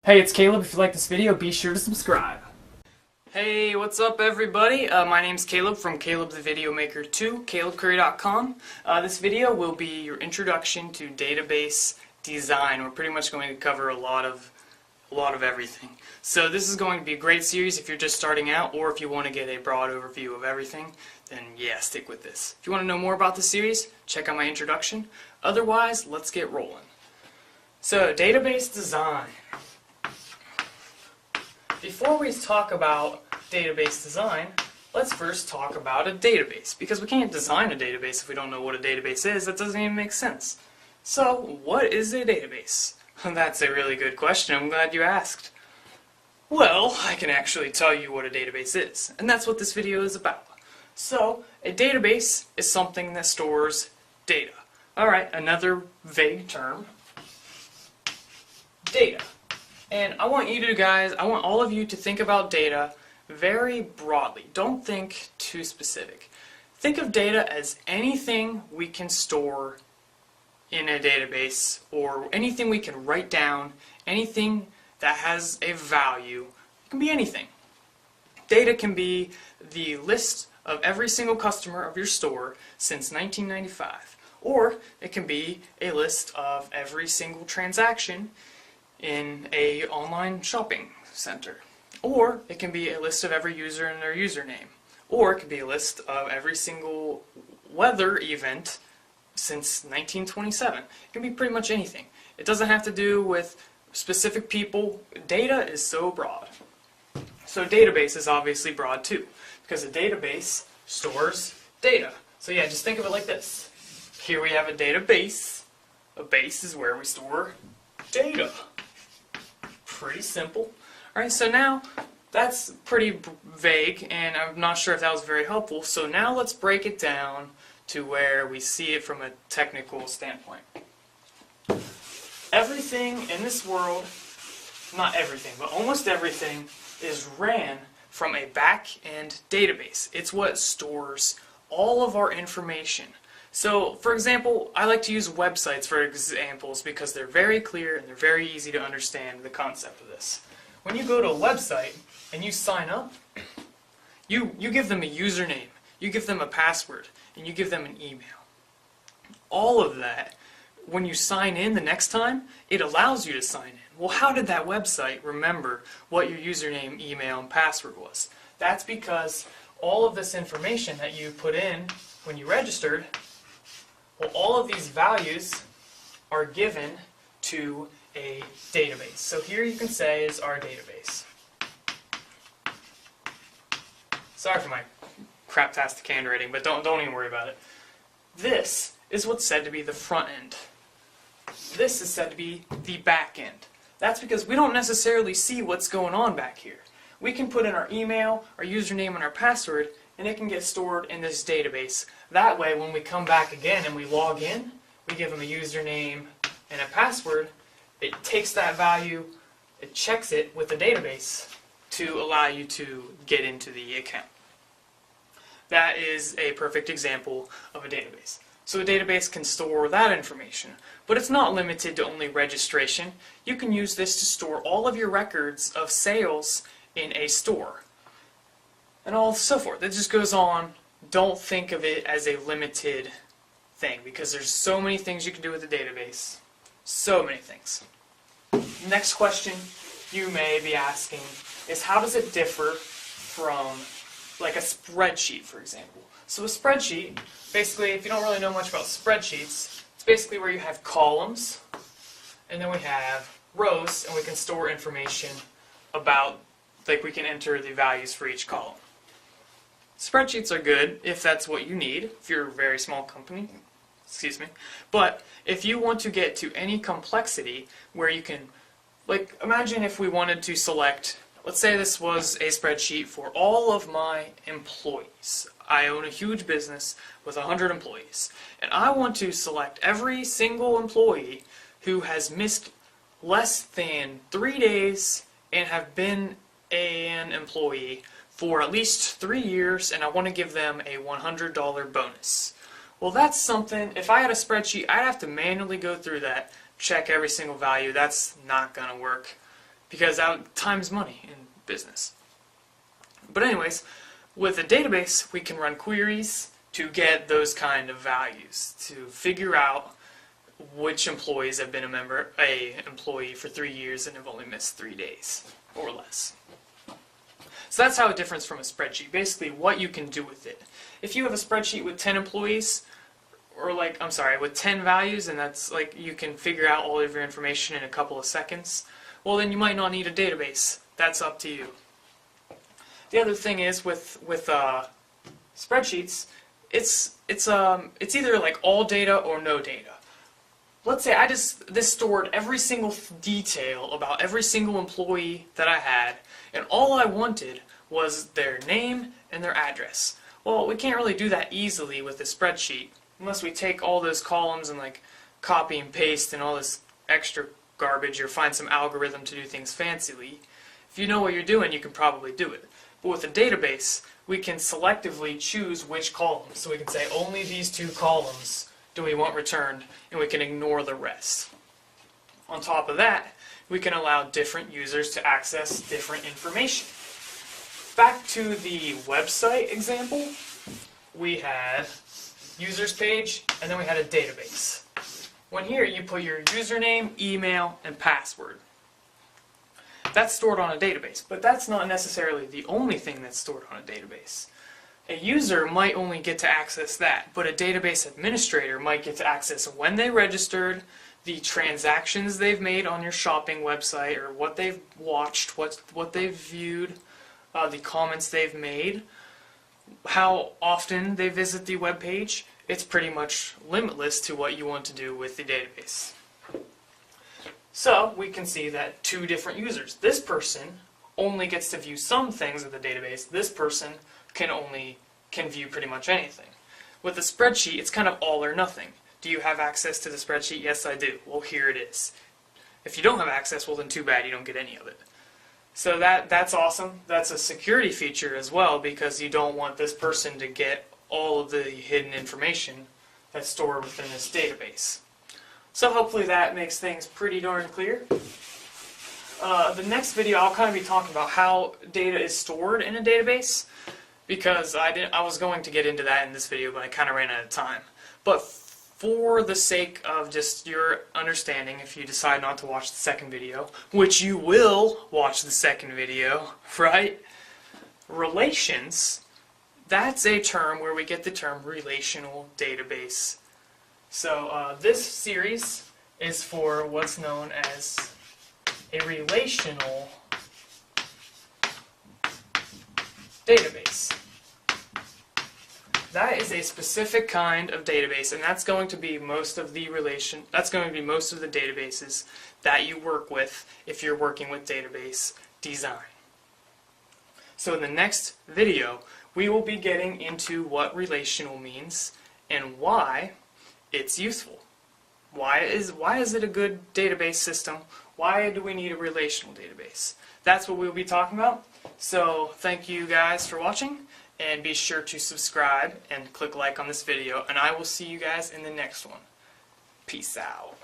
Hey, it's Caleb. If you like this video, be sure to subscribe. Hey, what's up everybody? My name's Caleb from Caleb the Video Maker 2, calebcurry.com. This video will be your introduction to database design. We're pretty much going to cover a lot of everything. So this is going to be a great series if you're just starting out, or if you want to get a broad overview of everything, then yeah, stick with this. If you want to know more about the series, check out my introduction. Otherwise, let's get rolling. So, database design. Before we talk about database design, let's first talk about a database, because we can't design a database if we don't know what a database is. That doesn't even make sense. So, what is a database? That's a really good question. I'm glad you asked. Well, I can actually tell you what a database is, and that's what this video is about. So, a database is something that stores data. Alright, another vague term. Data. And I want all of you to think about data very broadly. Don't think too specific. Think of data as anything we can store in a database, or anything we can write down, anything that has a value. It can be anything. Data can be the list of every single customer of your store since 1995. Or it can be a list of every single transaction in a online shopping center. Or it can be a list of every user and their username. Or it could be a list of every single weather event since 1927. It can be pretty much anything. It doesn't have to do with specific people. Data is so broad. So database is obviously broad too, because a database stores data. So yeah, just think of it like this. Here we have a database. A base is where we store data. Pretty simple. Alright, so now that's pretty vague, and I'm not sure if that was very helpful. So now let's break it down to where we see it from a technical standpoint. Everything in this world, not everything, but almost everything, is ran from a back-end database. It's what stores all of our information. So, for example, I like to use websites for examples because they're very clear and they're very easy to understand the concept of this. When you go to a website and you sign up, you give them a username, you give them a password, and you give them an email. All of that, when you sign in the next time, it allows you to sign in. Well, how did that website remember what your username, email, and password was? That's because all of this information that you put in when you registered, well, all of these values are given to a database. So here you can say is our database. Sorry for my craptastic handwriting, but don't even worry about it. This is what's said to be the front end. This is said to be the back end. That's because we don't necessarily see what's going on back here. We can put in our email, our username, and our password, and it can get stored in this database. That way, when we come back again and we log in, we give them a username and a password, it takes that value, it checks it with the database to allow you to get into the account. That is a perfect example of a database. So a database can store that information, but it's not limited to only registration. You can use this to store all of your records of sales in a store, and all so forth. It just goes on. Don't think of it as a limited thing, because there's so many things you can do with a database. So many things. Next question you may be asking is, how does it differ from like a spreadsheet, for example? So a spreadsheet, basically, if you don't really know much about spreadsheets, it's basically where you have columns, and then we have rows, and we can store information about, like we can enter the values for each column. Spreadsheets are good if that's what you need, if you're a very small company, excuse me. But if you want to get to any complexity where you can, like, imagine if we wanted to select, let's say this was a spreadsheet for all of my employees. I own a huge business with 100 employees, and I want to select every single employee who has missed less than 3 days and have been an employee for at least 3 years, and I want to give them a $100 bonus. Well, that's something, if I had a spreadsheet, I'd have to manually go through that, check every single value. That's not going to work. because time's money in business. But anyways, with a database, we can run queries to get those kind of values, to figure out which employees have been a employee for 3 years and have only missed 3 days or less. So that's how it differs from a spreadsheet. Basically, what you can do with it. If you have a spreadsheet with 10 employees, or with 10 values, and that's like you can figure out all of your information in a couple of seconds, well then you might not need a database. That's up to you. The other thing is with spreadsheets, it's either like all data or no data. Let's say this stored every single detail about every single employee that I had, and all I wanted was their name and their address. Well, we can't really do that easily with a spreadsheet unless we take all those columns and like copy and paste and all this extra garbage, or find some algorithm to do things fancily. If you know what you're doing, you can probably do it. But with a database, we can selectively choose which columns. So we can say only these 2 columns do we want returned, and we can ignore the rest. On top of that, we can allow different users to access different information. Back to the website example, we had users page, and then we had a database. When here, you put your username, email, and password. That's stored on a database, but that's not necessarily the only thing that's stored on a database. A user might only get to access that, but a database administrator might get to access when they registered, the transactions they've made on your shopping website, or what they've watched, what they've viewed, the comments they've made, how often they visit the web page. It's pretty much limitless to what you want to do with the database. So we can see that 2 different users. This person only gets to view some things of the database. This person can view pretty much anything. With a spreadsheet, it's kind of all or nothing. Do you have access to the spreadsheet? Yes, I do. Well, here it is. If you don't have access, well then too bad, you don't get any of it. So that's awesome. That's a security feature as well, because you don't want this person to get all of the hidden information that's stored within this database. So hopefully that makes things pretty darn clear. The next video I'll kind of be talking about how data is stored in a database, because I was going to get into that in this video, but I kind of ran out of time. But for the sake of just your understanding, if you decide not to watch the second video, which you will watch the second video, right? Relations, that's a term where we get the term relational database. So this series is for what's known as a relational database. That is a specific kind of database, and that's going to be most of the databases that you work with if you're working with database design. So in the next video, we will be getting into what relational means and why it's useful. Why is it a good database system? Why do we need a relational database? That's what we'll be talking about. So thank you guys for watching, and be sure to subscribe and click like on this video, and I will see you guys in the next one. Peace out.